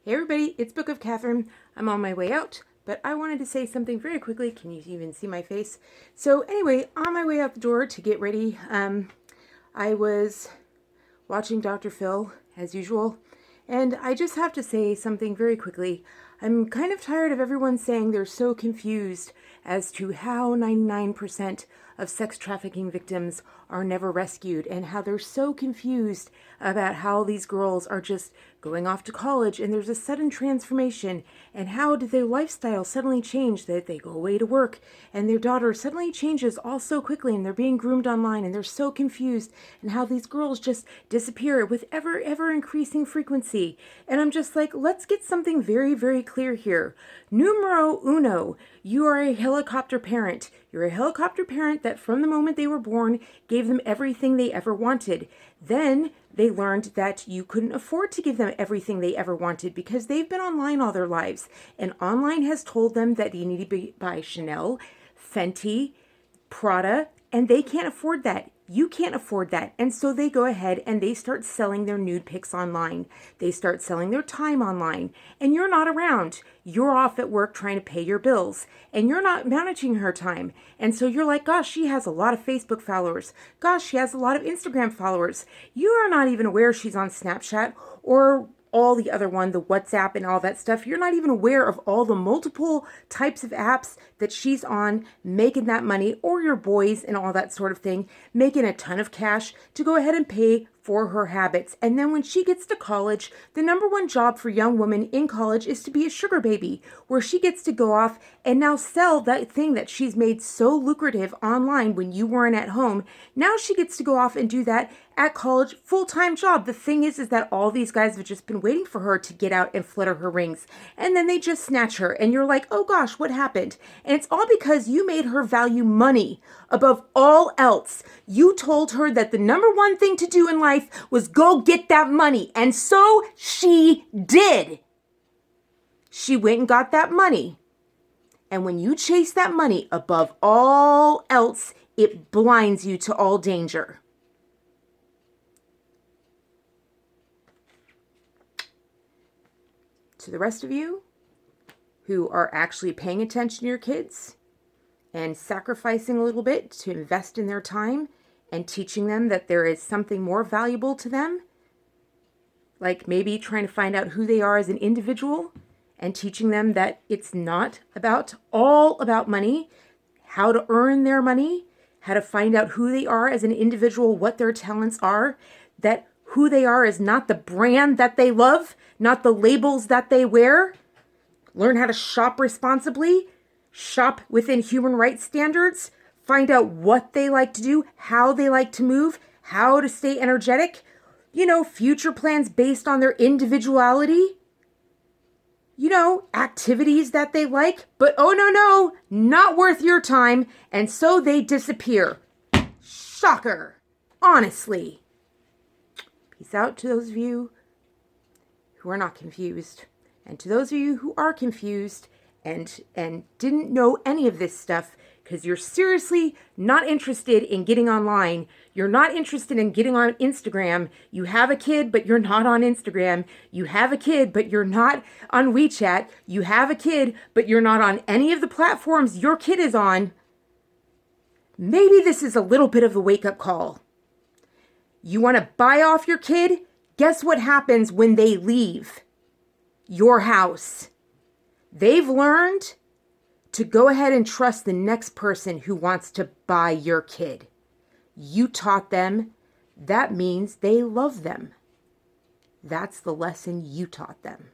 Hey everybody, it's Book of Katherine. I'm on my way out, but I wanted to say something very quickly. Can you even see my face? So anyway, on my way out the door to get ready, I was watching Dr. Phil as usual, and I just have to say something very quickly. I'm kind of tired of everyone saying they're so confused as to how 99% of sex trafficking victims are never rescued, and how they're so confused about how these girls are just going off to college and there's a sudden transformation, and how did their lifestyle suddenly change, that they go away to work and their daughter suddenly changes all so quickly and they're being groomed online and they're so confused, and how these girls just disappear with ever increasing frequency. And I'm just like, let's get something very clear here. Numero uno, you are a helicopter parent. You're a helicopter parent that from the moment they were born gave them everything they ever wanted. Then they learned that you couldn't afford to give them everything they ever wanted because they've been online all their lives. And online has told them that you need to buy Chanel, Fenty, Prada, and they can't afford that. You can't afford that. And so they go ahead and they start selling their nude pics online. They start selling their time online. And you're not around. You're off at work trying to pay your bills. And you're not managing her time. And so you're like, gosh, she has a lot of Facebook followers. Gosh, she has a lot of Instagram followers. You are not even aware she's on Snapchat or all the other one, the WhatsApp and all that stuff. You're not even aware of all the multiple types of apps that she's on making that money, or your boys and all that sort of thing, making a ton of cash to go ahead and pay for her habits. And then when she gets to college, the number one job for young women in college is to be a sugar baby, where she gets to go off and now sell that thing that she's made so lucrative online when you weren't at home. Now she gets to go off and do that at college, full-time job. The thing is that all these guys have just been waiting for her to get out and flutter her rings. And then they just snatch her. And you're like, oh gosh, what happened? And it's all because you made her value money above all else. You told her that the number one thing to do in life was go get that money. And so she did. She went and got that money. And when you chase that money above all else, it blinds you to all danger. To the rest of you who are actually paying attention to your kids and sacrificing a little bit to invest in their time and teaching them that there is something more valuable to them, like maybe trying to find out who they are as an individual and teaching them that it's not all about money, how to earn their money, how to find out who they are as an individual, what their talents are, that who they are is not the brand that they love, not the labels that they wear. Learn how to shop responsibly, shop within human rights standards, find out what they like to do, how they like to move, how to stay energetic, future plans based on their individuality, activities that they like, but oh no, not worth your time, and so they disappear. Shocker, honestly. Peace out to those of you who are not confused. And to those of you who are confused and didn't know any of this stuff because you're seriously not interested in getting online, you're not interested in getting on Instagram, you have a kid but you're not on Instagram, you have a kid but you're not on WeChat, you have a kid but you're not on any of the platforms your kid is on, maybe this is a little bit of a wake-up call. You want to buy off your kid? Guess what happens when they leave your house? They've learned to go ahead and trust the next person who wants to buy your kid. You taught them. That means they love them. That's the lesson you taught them.